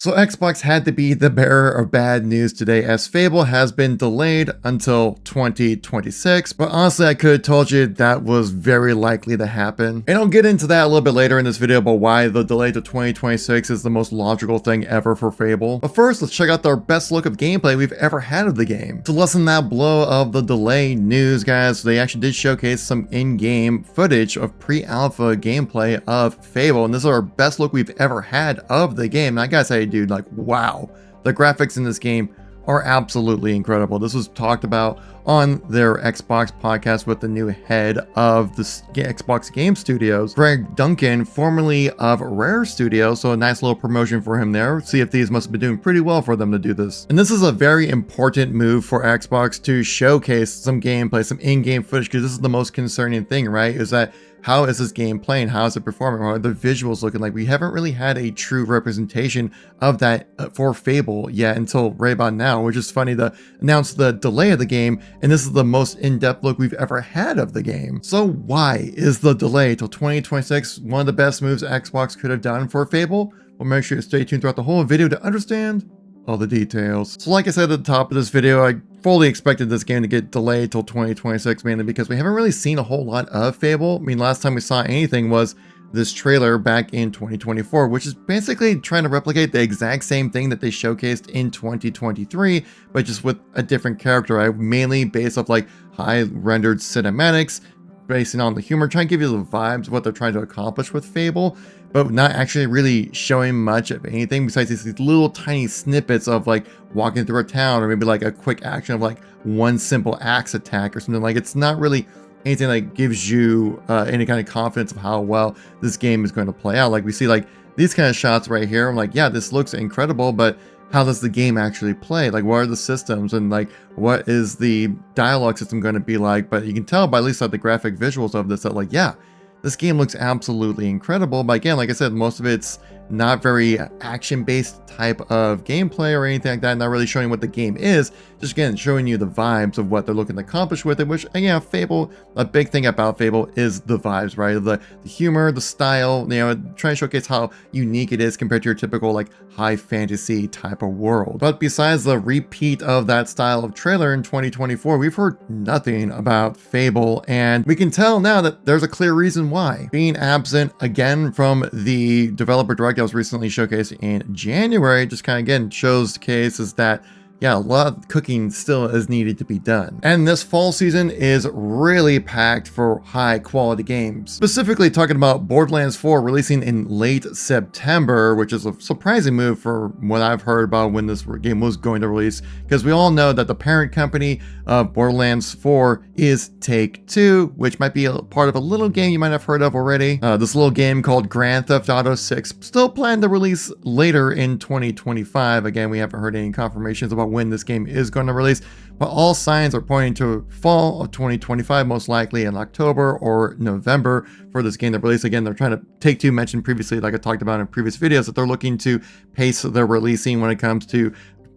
So Xbox had to be the bearer of bad news today, as Fable has been delayed until 2026, but honestly I could have told you that was very likely to happen. And I'll get into that a little bit later in this video about why the delay to 2026 is the most logical thing ever for Fable. But first, let's check out our best look of gameplay we've ever had of the game. To lessen that blow of the delay news, guys, they actually did showcase some in-game footage of pre-alpha gameplay of Fable, and this is our best look we've ever had of the game. And I gotta say, dude, like, wow, the graphics in this game are absolutely incredible. This was talked about on their Xbox podcast with the new head of the Xbox Game Studios, Greg Duncan, formerly of Rare Studios, so a nice little promotion for him there. Sea of Thieves must have been doing pretty well for them to do this. And this is a very important move for Xbox to showcase some gameplay, some in-game footage, because this is the most concerning thing, right? Is that how is this game playing? How is it performing? How are the visuals looking like? We haven't really had a true representation of that for Fable yet until right about now, which is funny to announce the delay of the game, and this is the most in-depth look we've ever had of the game. So why is the delay till 2026 one of the best moves Xbox could have done for Fable? Well, make sure to stay tuned throughout the whole video to understand all the details. So like I said at the top of this video, I fully expected this game to get delayed till 2026, mainly because we haven't really seen a whole lot of Fable. I mean, last time we saw anything was this trailer back in 2024, which is basically trying to replicate the exact same thing that they showcased in 2023, but just with a different character, right? Mainly based off like high rendered cinematics, basing on the humor, trying to give you the vibes of what they're trying to accomplish with Fable, but not actually really showing much of anything besides these little tiny snippets of like walking through a town, or maybe like a quick action of like one simple axe attack or something. Like, it's not really anything that gives you any kind of confidence of how well this game is going to play out. Like, we see like these kind of shots right here. I'm like, yeah, this looks incredible, but how does the game actually play? Like, what are the systems, and like what is the dialogue system going to be like? But you can tell by at least like the graphic visuals of this that, like, yeah, this game looks absolutely incredible. But again, like I said, most of it's not very action-based type of gameplay or anything like that, not really showing what the game is, just again showing you the vibes of what they're looking to accomplish with it, which, again, Fable, a big thing about Fable is the vibes, right? The humor, the style, you know, trying to showcase how unique it is compared to your typical like high fantasy type of world. But besides the repeat of that style of trailer in 2024, we've heard nothing about Fable, and we can tell now that there's a clear reason why. Being absent again from the developer direct that was recently showcased in January just kind of again shows the case is that, yeah, a lot of cooking still is needed to be done. And this fall season is really packed for high quality games. Specifically talking about Borderlands 4 releasing in late September, which is a surprising move for what I've heard about when this game was going to release, because we all know that the parent company of Borderlands 4 is Take-Two, which might be a part of a little game you might have heard of already. This little game called Grand Theft Auto 6, still planned to release later in 2025. Again, we haven't heard any confirmations about when this game is going to release, but all signs are pointing to fall of 2025, most likely in October or November for this game to release. Again, they're trying to, Take-Two mentioned previously, like I talked about in previous videos, that they're looking to pace their releasing when it comes to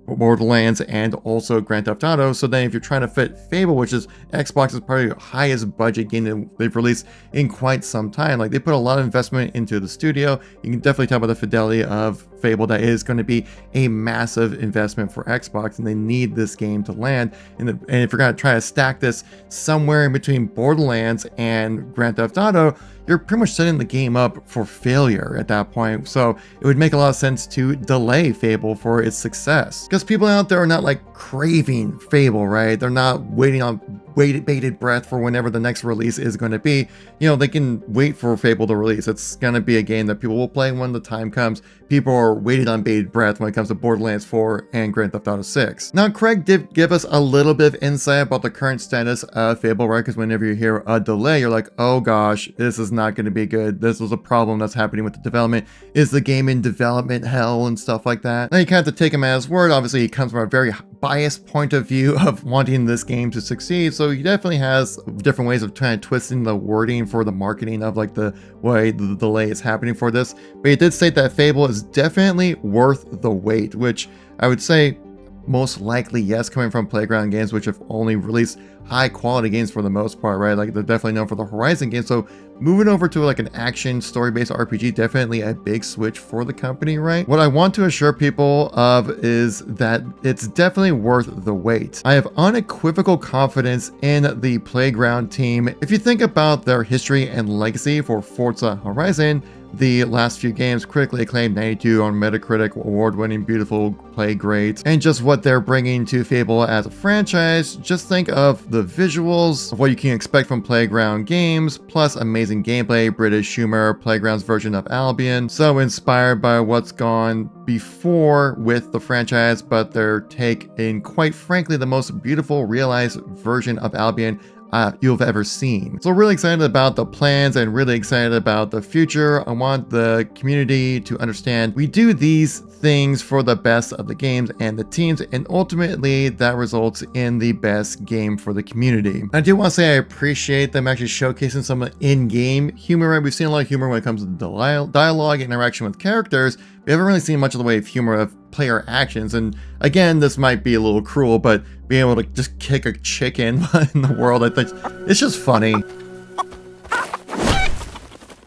Borderlands and also Grand Theft Auto. So then if you're trying to fit Fable, which is Xbox's probably highest budget game that they've released in quite some time, like they put a lot of investment into the studio. You can definitely tell by the fidelity of Fable that is going to be a massive investment for Xbox, and they need this game to land. And if you're going to try to stack this somewhere in between Borderlands and Grand Theft Auto, you're pretty much setting the game up for failure at that point. So it would make a lot of sense to delay Fable for its success, because people out there are not like craving Fable, right? They're not waiting on bated breath for whenever the next release is going to be. You know, they can wait for Fable to release. It's going to be a game that people will play when the time comes. People are waiting on bated breath when it comes to Borderlands 4 and Grand Theft Auto 6. Now, Craig did give us a little bit of insight about the current status of Fable, right? Because whenever you hear a delay, you're like, oh gosh, this is not going to be good. This was a problem that's happening with the development. Is the game in development hell and stuff like that? Now, you kind of have to take him at his word. Obviously, he comes from a very biased point of view of wanting this game to succeed, so he definitely has different ways of trying to twisting the wording for the marketing of like the way the delay is happening for this. But he did state that Fable is definitely worth the wait, which I would say most likely yes, coming from Playground Games, which have only released high quality games for the most part, right? Like they're definitely known for the Horizon games. So moving over to like an action story-based RPG, definitely a big switch for the company, right? What I want to assure people of is that it's definitely worth the wait. I have unequivocal confidence in the Playground team. If you think about their history and legacy for Forza Horizon, the last few games, critically acclaimed, 92 on Metacritic, award-winning, beautiful, play great, and just what they're bringing to Fable as a franchise. Just think of the visuals of what you can expect from Playground games, plus amazing gameplay, British humor, Playground's version of Albion, so inspired by what's gone before with the franchise, but their take in, quite frankly, the most beautiful, realized version of Albion you've ever seen. So really excited about the plans and really excited about the future. I want the community to understand we do these things for the best of the games and the teams, and ultimately that results in the best game for the community. I do want to say I appreciate them actually showcasing some in-game humor. Right? We've seen a lot of humor when it comes to dialogue and interaction with characters. We haven't really seen much of the way of humor of player actions, and again, this might be a little cruel, but being able to just kick a chicken in the world, I think it's just funny.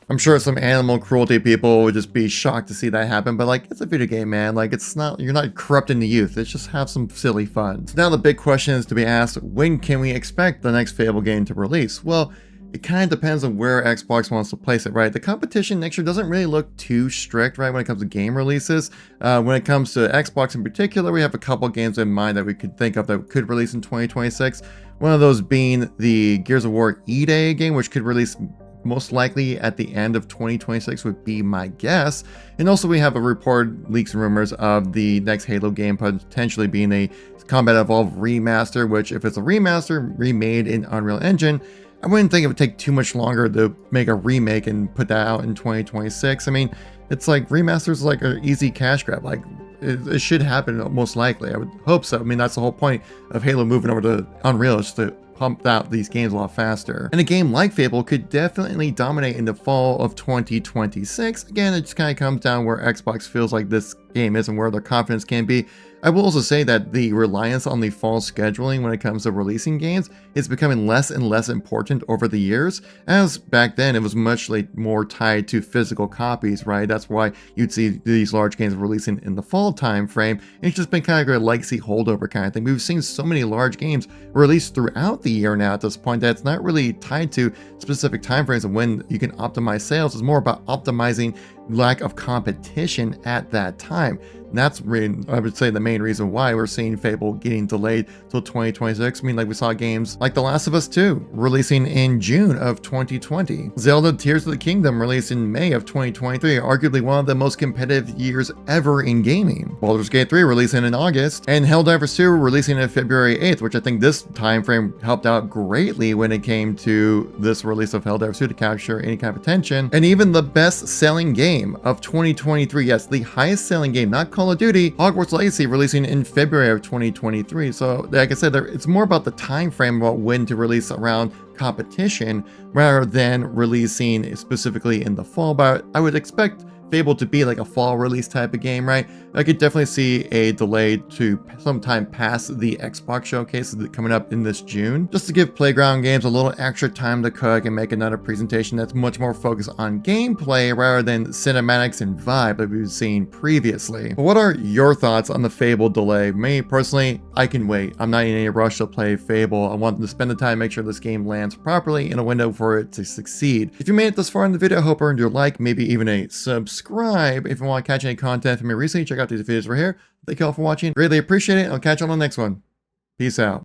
I'm sure some animal cruelty people would just be shocked to see that happen, but like, it's a video game, man. Like, it's not, you're not corrupting the youth. It's just have some silly fun. So now the big question is to be asked, when can we expect the next Fable game to release? Well, it kind of depends on where Xbox wants to place it, right? The competition next year doesn't really look too strict, right, when it comes to game releases. When it comes to Xbox in particular, we have a couple games in mind that we could think of that could release in 2026. One of those being the Gears of War E-Day game, which could release most likely at the end of 2026 would be my guess. And also we have a report, leaks and rumors of the next Halo game potentially being a Combat Evolved remaster, which if it's a remaster remade in Unreal Engine, I wouldn't think it would take too much longer to make a remake and put that out in 2026. I mean, it's like remasters like an easy cash grab. Like it should happen most likely. I would hope so. I mean, that's the whole point of Halo moving over to Unreal, is to pump out these games a lot faster. And a game like Fable could definitely dominate in the fall of 2026. Again, it just kind of comes down where Xbox feels like this game is and where their confidence can be. I will also say that the reliance on the fall scheduling when it comes to releasing games is becoming less and less important over the years, as back then it was much more tied to physical copies, right? That's why you'd see these large games releasing in the fall time frame. It's just been kind of a legacy holdover kind of thing. We've seen so many large games released throughout the year now at this point that it's not really tied to specific time frames of when you can optimize sales. It's more about optimizing lack of competition at that time. And that's really, I would say, the main reason why we're seeing Fable getting delayed till 2026. I mean, like we saw games like The Last of Us 2 releasing in June of 2020. Zelda Tears of the Kingdom released in May of 2023, arguably one of the most competitive years ever in gaming. Baldur's Gate 3 releasing in August, and Helldivers 2 releasing in February 8th, which I think this time frame helped out greatly when it came to this release of Helldivers 2 to capture any kind of attention. And even the best-selling game of 2023, yes, the highest-selling game, not Call of Duty, Hogwarts Legacy, releasing in February of 2023. So like I said, it's more about the time frame about when to release around competition rather than releasing specifically in the fall. But I would expect Fable to be like a fall release type of game, right? I could definitely see a delay to sometime past the Xbox showcase coming up in this June, just to give Playground Games a little extra time to cook and make another presentation that's much more focused on gameplay rather than cinematics and vibe that we've seen previously. But what are your thoughts on the Fable delay? Me personally, I can wait. I'm not in any rush to play Fable. I want to spend the time, make sure this game lands properly in a window for it to succeed. If you made it this far in the video, I hope you earned your like, maybe even a subscribe. If you want to catch any content from me recently, check out these videos right here. Thank you all for watching. Greatly appreciate it. I'll catch you on the next one. Peace out.